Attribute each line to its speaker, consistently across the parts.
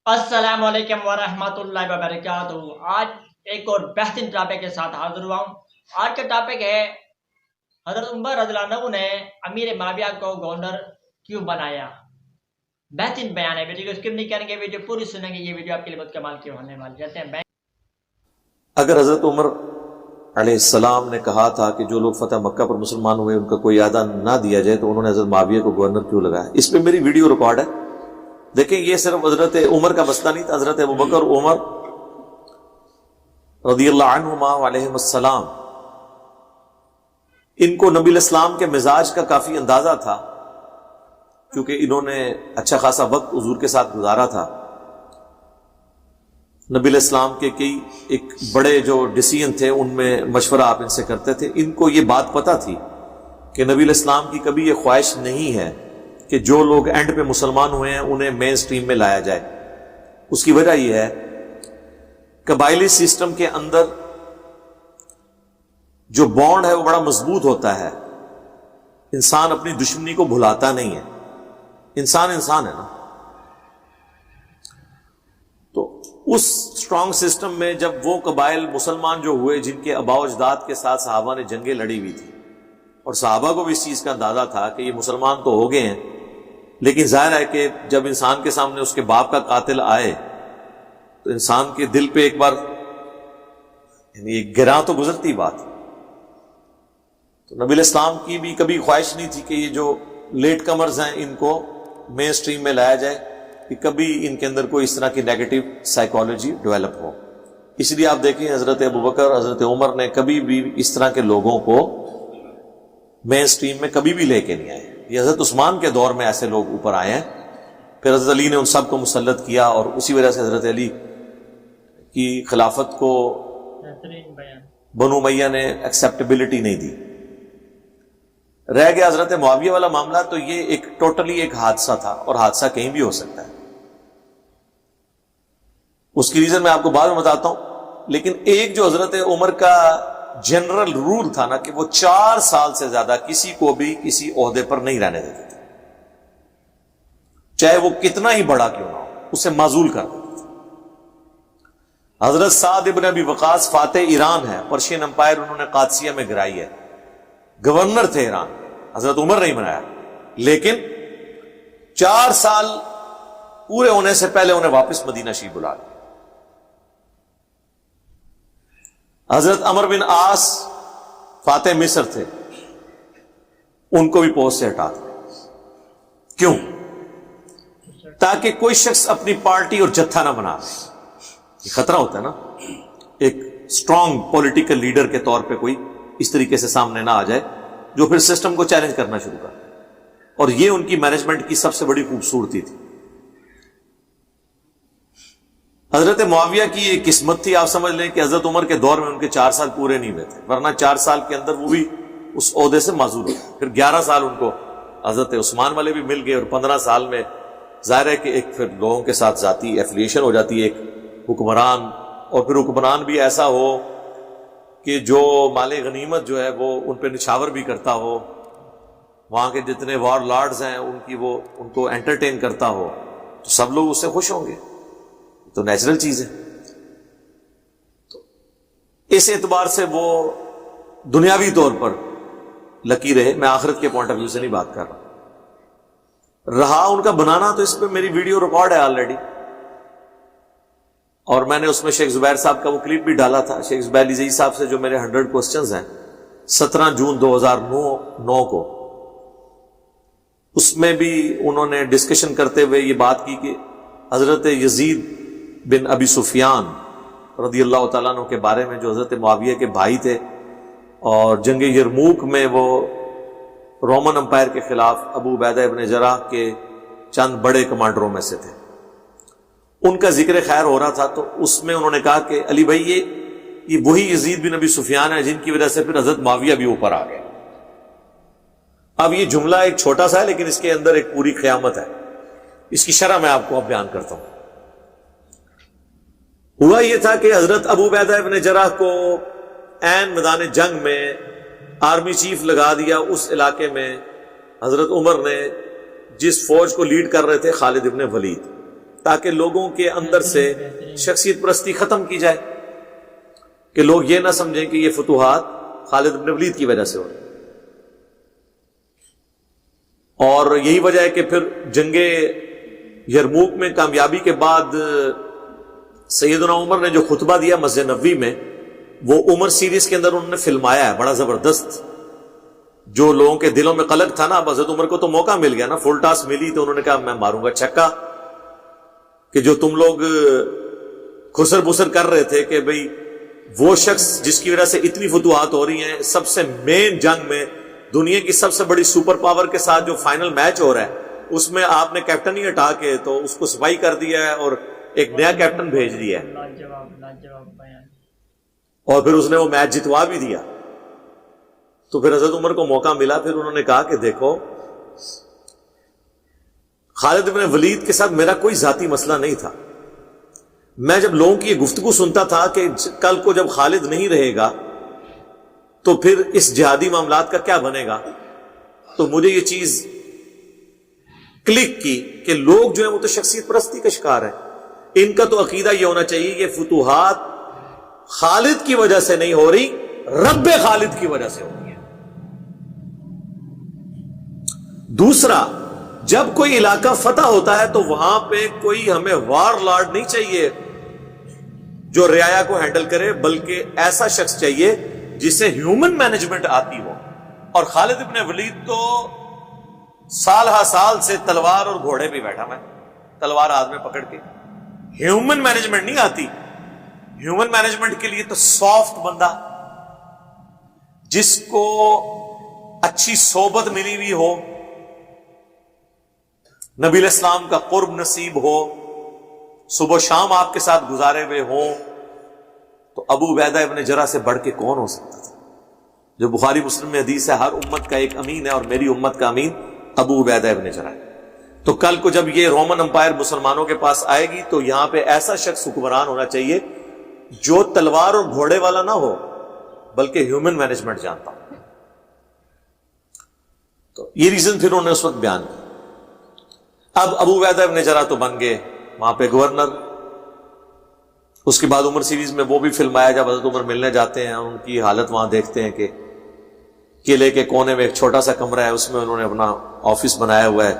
Speaker 1: السلام علیکم ورحمۃ اللہ وبرکاتہ۔ آج ایک اور بہترین ٹاپک کے ساتھ حاضر ہوا ہوں۔ آج کا ٹاپک ہے حضرت عمر رضی اللہ عنہ نے امیر معاویہ کو گورنر کیوں بنایا۔ بہترین بیان ہے، ویڈیو کو اسکپ نہیں کریں گے، ویڈیو پوری سنیں گے، یہ ویڈیو آپ کے لیے بہت کمال کی ہونے والی ہے۔
Speaker 2: اگر حضرت عمر علیہ السلام نے کہا تھا کہ جو لوگ فتح مکہ پر مسلمان ہوئے ان کا کوئی اعادہ نہ دیا جائے تو انہوں نے حضرت معاویہ کو گورنر کیوں لگایا؟ اس پہ میری ویڈیو ریکارڈ ہے، دیکھیں۔ یہ صرف حضرت عمر کا مسئلہ نہیں تھا، حضرت ابوبکر عمر رضی اللہ عنہما علیہم السلام، ان کو نبی الاسلام کے مزاج کا کافی اندازہ تھا، کیونکہ انہوں نے اچھا خاصا وقت حضور کے ساتھ گزارا تھا۔ نبی علیہ السلام کے کئی ایک بڑے جو ڈیسیژن تھے ان میں مشورہ آپ ان سے کرتے تھے۔ ان کو یہ بات پتہ تھی کہ نبی علیہ السلام کی کبھی یہ خواہش نہیں ہے کہ جو لوگ اینڈ پہ مسلمان ہوئے ہیں انہیں مین سٹریم میں لایا جائے۔ اس کی وجہ یہ ہے قبائلی سسٹم کے اندر جو بانڈ ہے وہ بڑا مضبوط ہوتا ہے، انسان اپنی دشمنی کو بھلاتا نہیں ہے، انسان ہے نا۔ تو اس اسٹرانگ سسٹم میں جب وہ قبائل مسلمان جو ہوئے جن کے آباء و اجداد کے ساتھ صحابہ نے جنگیں لڑی ہوئی تھی، اور صحابہ کو بھی اس چیز کا اندازہ تھا کہ یہ مسلمان تو ہو گئے ہیں، لیکن ظاہر ہے کہ جب انسان کے سامنے اس کے باپ کا قاتل آئے تو انسان کے دل پہ ایک بار یعنی ایک گراں تو گزرتی بات۔ تو نبی علیہ السلام کی بھی کبھی خواہش نہیں تھی کہ یہ جو لیٹ کمرز ہیں ان کو مین سٹریم میں لایا جائے، کہ کبھی ان کے اندر کوئی اس طرح کی نیگیٹو سائیکالوجی ڈیولپ ہو۔ اس لیے آپ دیکھیں حضرت ابوبکر حضرت عمر نے کبھی بھی اس طرح کے لوگوں کو مین سٹریم میں کبھی بھی لے کے نہیں آئے۔ یہ حضرت عثمان کے دور میں ایسے لوگ اوپر آئے ہیں، پھر حضرت علی نے ان سب کو مسلط کیا، اور اسی وجہ سے حضرت علی کی خلافت کو بنو امیہ نے ایکسیپٹیبلٹی نہیں دی۔ رہ گیا حضرت معاویہ والا معاملہ، تو یہ ایک ٹوٹلی ایک حادثہ تھا، اور حادثہ کہیں بھی ہو سکتا ہے۔ اس کی ریزن میں آپ کو بعد میں بتاتا ہوں، لیکن ایک جو حضرت عمر کا جنرل رول تھا نا کہ وہ 4 سال سے زیادہ کسی کو بھی کسی عہدے پر نہیں رہنے دیتے تھے، چاہے وہ کتنا ہی بڑا کیوں نہ ہو، اسے معزول کر دیتے تھے۔ حضرت سعد ابن ابی وقاص فاتح ایران ہے، پرشین امپائر انہوں نے قادسیہ میں گرائی ہے، گورنر تھے ایران، حضرت عمر نہیں بنایا، لیکن 4 سال پورے ہونے سے پہلے انہیں واپس مدینہ شریف بلا لیا۔ حضرت عمر بن عاص فاتح مصر تھے، ان کو بھی پوسٹ سے ہٹا دیا۔ کیوں؟ تاکہ کوئی شخص اپنی پارٹی اور جتھا نہ بنا لے۔ یہ خطرہ ہوتا ہے نا، ایک اسٹرانگ پولیٹیکل لیڈر کے طور پہ کوئی اس طریقے سے سامنے نہ آ جائے جو پھر سسٹم کو چیلنج کرنا شروع کر۔ اور یہ ان کی مینجمنٹ کی سب سے بڑی خوبصورتی تھی۔ حضرت معاویہ کی یہ قسمت تھی، آپ سمجھ لیں کہ حضرت عمر کے دور میں ان کے 4 سال پورے نہیں ہوئے تھے، ورنہ 4 سال کے اندر وہ بھی اس عہدے سے معزول ہوئے۔ پھر 11 سال ان کو حضرت عثمان والے بھی مل گئے، اور 15 سال میں ظاہر ہے کہ ایک پھر لوگوں کے ساتھ ذاتی ایفیلیشن ہو جاتی ہے، ایک حکمران، اور پھر حکمران بھی ایسا ہو کہ جو مال غنیمت جو ہے وہ ان پہ نچھاور بھی کرتا ہو، وہاں کے جتنے وار لارڈز ہیں ان کی وہ ان کو انٹرٹین کرتا ہو، تو سب لوگ اس سے خوش ہوں گے، تو نیچرل چیز ہے۔ تو اس اعتبار سے وہ دنیاوی طور پر لکی رہے، میں آخرت کے پوائنٹ آف ویو سے نہیں بات کر رہا ان کا بنانا۔ تو اس پہ میری ویڈیو ریکارڈ ہے آلریڈی، اور میں نے اس میں شیخ زبیر صاحب کا وہ کلپ بھی ڈالا تھا، شیخ زبیر علی زئی صاحب سے جو میرے 100 کوسچنز ہیں 17 جون 2009 کو، اس میں بھی انہوں نے ڈسکشن کرتے ہوئے یہ بات کی کہ حضرت یزید بن ابی سفیان رضی اللہ تعالیٰ عنہ کے بارے میں، جو حضرت معاویہ کے بھائی تھے، اور جنگ یرموک میں وہ رومن امپائر کے خلاف ابو عبیدہ ابن جراح کے چند بڑے کمانڈروں میں سے تھے، ان کا ذکر خیر ہو رہا تھا۔ تو اس میں انہوں نے کہا کہ علی بھائی یہ وہی یزید بن ابی سفیان ہے جن کی وجہ سے پھر حضرت معاویہ بھی اوپر آ گئے۔ اب یہ جملہ ایک چھوٹا سا ہے، لیکن اس کے اندر ایک پوری قیامت ہے۔ اس کی شرح میں آپ کو اب بیان کرتا ہوں۔ ہوا یہ تھا کہ حضرت ابو عبیدہ ابن جراح کو عین میدان جنگ میں آرمی چیف لگا دیا۔ اس علاقے میں حضرت عمر نے جس فوج کو لیڈ کر رہے تھے خالد ابن ولید، تاکہ لوگوں کے اندر سے شخصیت پرستی ختم کی جائے، کہ لوگ یہ نہ سمجھیں کہ یہ فتوحات خالد بن ولید کی وجہ سے ہو رہی۔ اور یہی وجہ ہے کہ پھر جنگ یرموک میں کامیابی کے بعد سیدنا عمر نے جو خطبہ دیا مسجد نبوی میں، وہ عمر سیریز کے اندر انہوں نے فلمایا ہے بڑا زبردست۔ جو لوگوں کے دلوں میں قلق تھا نا، اب حضرت عمر کو تو موقع مل گیا نا، فل ٹاس ملی، تو انہوں نے کہا میں ماروں گا چھکا، کہ جو تم لوگ خسر بسر کر رہے تھے کہ بھئی وہ شخص جس کی وجہ سے اتنی فتوحات ہو رہی ہیں، سب سے مین جنگ میں دنیا کی سب سے بڑی سپر پاور کے ساتھ جو فائنل میچ ہو رہا ہے، اس میں آپ نے کیپٹن ہی ہٹا کے تو اس کو صفائی کر دیا ہے اور ایک نیا کیپٹن بھیج دیا ہے،
Speaker 1: لاجواب بیان۔
Speaker 2: اور پھر اس نے وہ میچ جتوا بھی دیا۔ تو پھر حضرت عمر کو موقع ملا، پھر انہوں نے کہا کہ دیکھو خالد بن ولید کے ساتھ میرا کوئی ذاتی مسئلہ نہیں تھا، میں جب لوگوں کی یہ گفتگو سنتا تھا کہ کل کو جب خالد نہیں رہے گا تو پھر اس جہادی معاملات کا کیا بنے گا، تو مجھے یہ چیز کلک کی کہ لوگ جو ہیں وہ تو شخصیت پرستی کا شکار ہیں، ان کا تو عقیدہ یہ ہونا چاہیے کہ فتوحات خالد کی وجہ سے نہیں ہو رہی، رب خالد کی وجہ سے ہو رہی ہے۔ دوسرا، جب کوئی علاقہ فتح ہوتا ہے تو وہاں پہ کوئی ہمیں وار لارڈ نہیں چاہیے جو رعایا کو ہینڈل کرے، بلکہ ایسا شخص چاہیے جسے ہیومن مینجمنٹ آتی ہو۔ اور خالد ابن ولید تو سال ہا سال سے تلوار اور گھوڑے پہ بیٹھا، میں تلوار ہاتھ میں پکڑ کے، ہیومن مینجمنٹ نہیں آتی۔ ہیومن مینجمنٹ کے لیے تو سافٹ بندہ جس کو اچھی صحبت ملی ہوئی ہو، نبی علیہ السلام کا قرب نصیب ہو، صبح و شام آپ کے ساتھ گزارے ہوئے ہوں، تو ابو عبیدہ ابن جرح سے بڑھ کے کون ہو سکتا تھا؟ جو بخاری مسلم میں حدیث ہے، ہر امت کا ایک امین ہے اور میری امت کا امین ابو عبیدہ ابن جرح ہے۔ تو کل کو جب یہ رومن امپائر مسلمانوں کے پاس آئے گی تو یہاں پہ ایسا شخص حکمران ہونا چاہیے جو تلوار اور گھوڑے والا نہ ہو بلکہ ہیومن مینجمنٹ جانتا ہو۔ تو یہ ریزن پھر انہوں نے اس وقت بیان کی۔ اب ابو عبیدہ ابن جرح تو بن گئے وہاں پہ گورنر۔ اس کے بعد عمر سیریز میں وہ بھی فلم آیا جب حضرت عمر ملنے جاتے ہیں، ان کی حالت وہاں دیکھتے ہیں کہ قلعے کے کونے میں ایک چھوٹا سا کمرہ ہے، اس میں انہوں نے اپنا آفس بنایا ہوا ہے،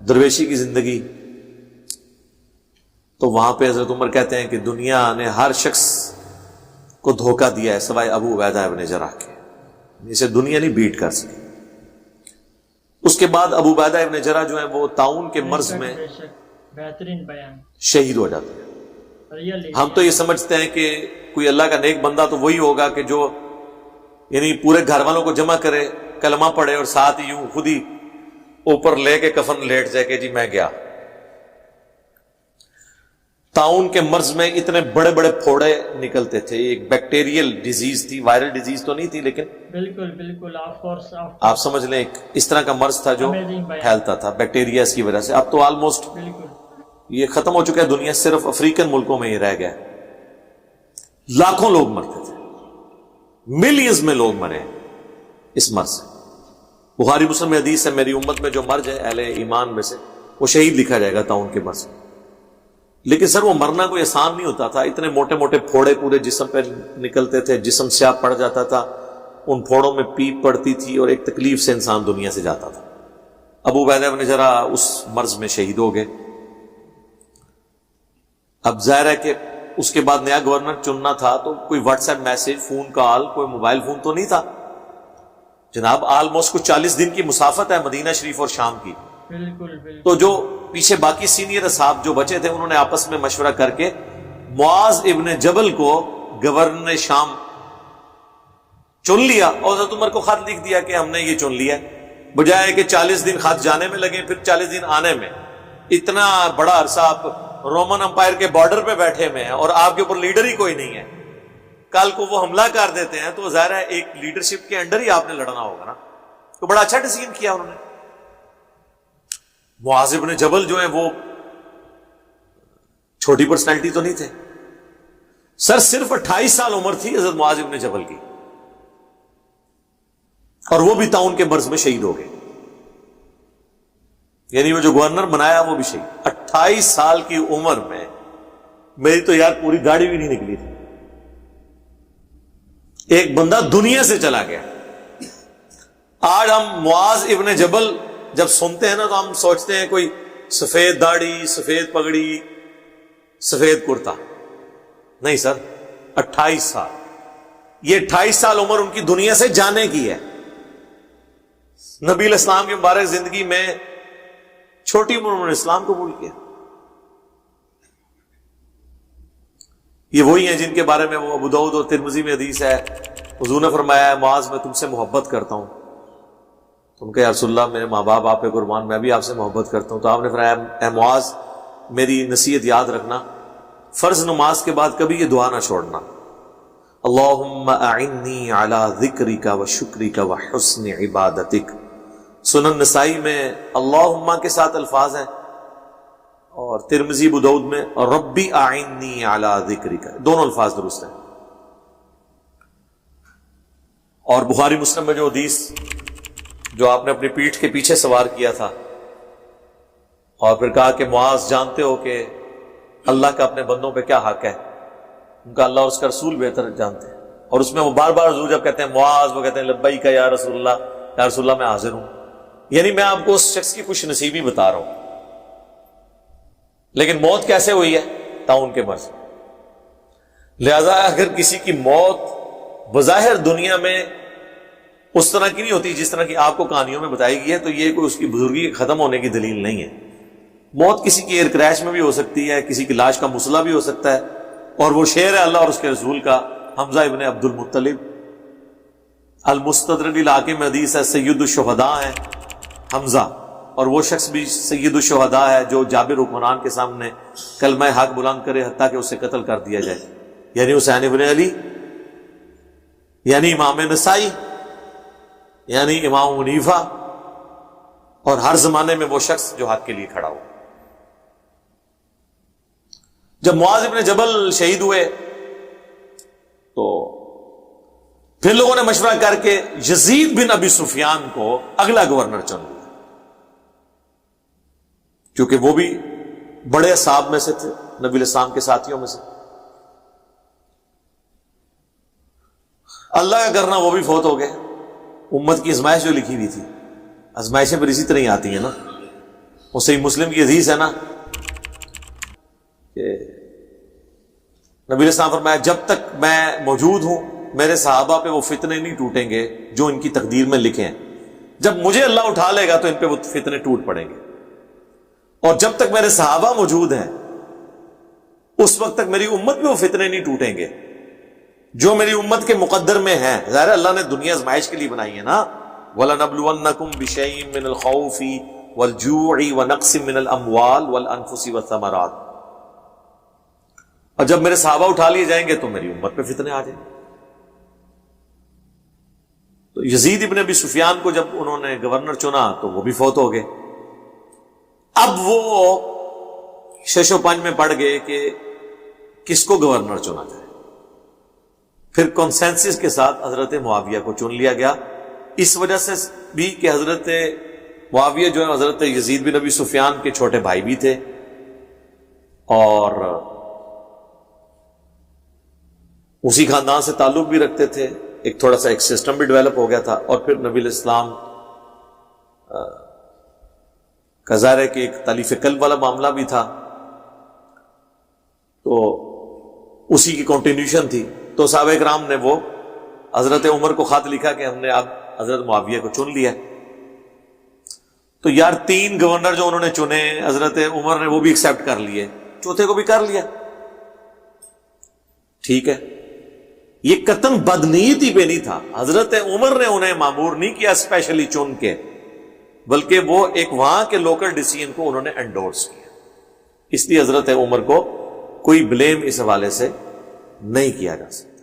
Speaker 2: درویشی کی زندگی۔ تو وہاں پہ حضرت عمر کہتے ہیں کہ دنیا نے ہر شخص کو دھوکہ دیا ہے سوائے ابو عبیدہ ابن جرح کے، اسے دنیا نہیں بیٹ کر سکی۔ اس کے بعد ابو عبیدہ ابن جرح جو ہیں وہ طاعون کے مرض میں
Speaker 1: بہترین بیان،
Speaker 2: شہید ہو جاتے ہیں۔ ہم تو یہ سمجھتے ہیں کہ کوئی اللہ کا نیک بندہ تو وہی ہوگا کہ جو یعنی پورے گھر والوں کو جمع کرے، کلمہ پڑھے اور ساتھ یوں خود ہی اوپر لے کے کفن لیٹ جائے کہ جی میں گیا۔ طاعون کے مرض میں اتنے بڑے بڑے پھوڑے نکلتے تھے، ایک بیکٹیریل ڈیزیز تھی، وائرل ڈیزیز تو نہیں تھی، لیکن
Speaker 1: بالکل آف کورس
Speaker 2: آپ سمجھ لیں ایک اس طرح کا مرض تھا جو پھیلتا تھا بیکٹیریا کی وجہ سے۔ اب تو آلموسٹ یہ ختم ہو چکا ہے دنیا، صرف افریقن ملکوں میں ہی رہ گیا۔ لاکھوں لوگ مرتے تھے، ملینز میں لوگ مرے اس مرض سے۔ بخاری مسلم میں حدیث ہے میری امت میں جو مرج ہے اہل ایمان میں سے وہ شہید لکھا جائے گا طاعون کے مرض میں۔ لیکن سر وہ مرنا کوئی آسان نہیں ہوتا تھا، اتنے موٹے موٹے پھوڑے پورے جسم پہ نکلتے تھے، جسم سیاہ پڑ جاتا تھا، ان پھوڑوں میں پیپ پڑتی تھی اور ایک تکلیف سے انسان دنیا سے جاتا تھا۔ ابو عبیدہ ابن جرح اس مرض میں شہید ہو گئے۔ اب ظاہر ہے کہ اس کے بعد نیا گورنر چننا تھا تو کوئی what's app message, phone call, کوئی موبائل فون تو نہیں تھا جناب۔ آلموسٹ کچھ 40 دن کی مسافت ہے مدینہ شریف اور شام کی۔ تو جو پیچھے باقی سینئر اصحاب جو بچے تھے انہوں نے آپس میں مشورہ کر کے معاذ ابن جبل کو گورنر شام چن لیا اور حضرت عمر کو خط لکھ دیا کہ ہم نے یہ چن لیا، بجائے کہ 40 دن خط جانے میں لگے پھر 40 دن آنے میں۔ اتنا بڑا عرصہ آپ رومن امپائر کے بارڈر پہ بیٹھے ہوئے ہیں اور آپ کے اوپر لیڈر ہی کوئی نہیں ہے، کل کو وہ حملہ کر دیتے ہیں تو ظاہر ہے ایک لیڈرشپ کے انڈر ہی آپ نے لڑنا ہوگا نا۔ تو بڑا اچھا ڈیسیژن کیا انہوں نے۔ معاذ ابن جبل جو ہیں وہ چھوٹی پرسنالٹی تو نہیں تھے سر، صرف 28 سال عمر تھی حضرت معاذ ابن جبل کی، اور وہ بھی طاعون کے مرض میں شہید ہو گئے، یعنی وہ جو گورنر بنایا وہ بھی شہید۔ 28 سال کی عمر میں میری تو یار پوری گاڑی بھی نہیں نکلی تھی. ایک بندہ دنیا سے چلا گیا. آج ہم معاذ ابن جبل جب سنتے ہیں نا تو ہم سوچتے ہیں کوئی سفید داڑھی، سفید پگڑی، سفید کرتا. نہیں سر، 28 سال. یہ 28 سال عمر ان کی دنیا سے جانے کی ہے. نبی علیہ السلام کی مبارک زندگی میں چھوٹی عمر میں اسلام قبول کیا. یہ وہی ہیں جن کے بارے میں وہ ابو داؤد اور ترمذی میں حدیث ہے، حضور نے فرمایا معاذ میں تم سے محبت کرتا ہوں. تم کہ یا رسول اللہ میرے ماں باپ آپ پہ قربان، میں بھی آپ سے محبت کرتا ہوں. تو آپ نے فرمایا اے معاذ میری نصیحت یاد رکھنا، فرض نماز کے بعد کبھی یہ دعا نہ چھوڑنا، اللہم اعنی علی ذکرک و شکرک و حسن عبادتک. سنن نسائی میں اللہم کے ساتھ الفاظ ہیں اور ترمذی ابو داؤد میں ربی اعنی علی ذکرک، دونوں الفاظ درست ہیں. اور بخاری مسلم میں جو حدیث جو آپ نے اپنی پیٹھ کے پیچھے سوار کیا تھا اور پھر کہا کہ معاذ جانتے ہو کہ اللہ کا اپنے بندوں پہ کیا حق ہے، ان کا اللہ اور اس کا رسول بہتر جانتے ہیں. اور اس میں وہ بار بار حضور جب کہتے ہیں معاذ وہ کہتے ہیں لبیک یا رسول اللہ، یا رسول اللہ میں حاضر ہوں. یعنی میں آپ کو اس شخص کی خوش نصیبی بتا رہا ہوں. لیکن موت کیسے ہوئی ہے؟ تعاون کے مرض. لہذا اگر کسی کی موت بظاہر دنیا میں اس طرح کی نہیں ہوتی جس طرح کی آپ کو کہانیوں میں بتائی گئی ہے، تو یہ کوئی اس کی بزرگی ختم ہونے کی دلیل نہیں ہے. موت کسی کی ایئر کریش میں بھی ہو سکتی ہے، کسی کی لاش کا مسئلہ بھی ہو سکتا ہے. اور وہ شعر ہے اللہ اور اس کے رسول کا، حمزہ ابن عبد المطلب، المستدرک الحاکم میں حدیث ہے سید الشہداء ہیں حمزہ. اور وہ شخص بھی سید الشہداء ہے جو جابر حکمران کے سامنے کلمہ حق بلند کرے حتیٰ کہ اسے قتل کر دیا جائے. یعنی حسین ابن علی، یعنی امام نسائی، یعنی امام حنیفہ، اور ہر زمانے میں وہ شخص جو حق کے لیے کھڑا ہو. جب معاذ ابن جبل شہید ہوئے تو پھر لوگوں نے مشورہ کر کے یزید بن ابی سفیان کو اگلا گورنر چن لیا، کیونکہ وہ بھی بڑے اصحاب میں سے تھے، نبی علیہ السلام کے ساتھیوں میں سے. اللہ کا کرنا وہ بھی فوت ہو گئے. امت کی ازمائش جو لکھی ہوئی تھی، ازمائشیں پھر اسی طرح ہی آتی ہیں نا. وہ صحیح مسلم کی حدیث ہے نا کہ نبی علیہ السلام فرمایا جب تک میں موجود ہوں میرے صحابہ پہ وہ فتنے نہیں ٹوٹیں گے جو ان کی تقدیر میں لکھے ہیں. جب مجھے اللہ اٹھا لے گا تو ان پہ وہ فتنے ٹوٹ پڑیں گے. اور جب تک میرے صحابہ موجود ہیں اس وقت تک میری امت میں وہ فتنے نہیں ٹوٹیں گے جو میری امت کے مقدر میں ہیں. ظاہر اللہ نے دنیا آزمائش کے لیے بنائی ہے نا. وَلَنَبْلُوَنَّكُمْ بِشَيْءٍ مِّنَ الْخَوْفِ وَالْجُوعِ وَنَقْصٍ مِّنَ الْأَمْوَالِ وَالْأَنفُسِ وَالثَّمَرَاتِ. اور جب میرے صحابہ اٹھا لیے جائیں گے تو میری امت پہ فتنے آ جائیں گے. تو یزید ابن ابی سفیان کو جب انہوں نے گورنر چنا تو وہ بھی فوت ہو گئے. اب وہ شش و پنج میں پڑ گئے کہ کس کو گورنر چنا جائے. پھر کنسنسس کے ساتھ حضرت معاویہ کو چن لیا گیا، اس وجہ سے بھی کہ حضرت معاویہ جو ہے حضرت یزید بن ابی سفیان کے چھوٹے بھائی بھی تھے اور اسی خاندان سے تعلق بھی رکھتے تھے. ایک تھوڑا سا ایک سسٹم بھی ڈیولپ ہو گیا تھا. اور پھر نبی علیہ السلام کا ظاہر ہے کہ ایک تالیف قلب والا معاملہ بھی تھا، تو اسی کی کنٹینیوشن تھی. تو صحابہ کرام نے وہ حضرت عمر کو خط لکھا کہ ہم نے اب حضرت معاویہ کو چن لیا. تو یار 3 گورنر جو انہوں نے چنے حضرت عمر نے وہ بھی ایکسپٹ کر لیے، چوتھے کو بھی کر لیا. ٹھیک ہے، یہ قطعاً بدنیتی پہ نہیں تھا. حضرت عمر نے انہیں مامور نہیں کیا اسپیشلی چن کے، بلکہ وہ ایک وہاں کے لوکل ڈیسیژن کو انہوں نے انڈورس کیا. اس لیے حضرت عمر کو کوئی بلیم اس حوالے سے نہیں کیا جا سکتا.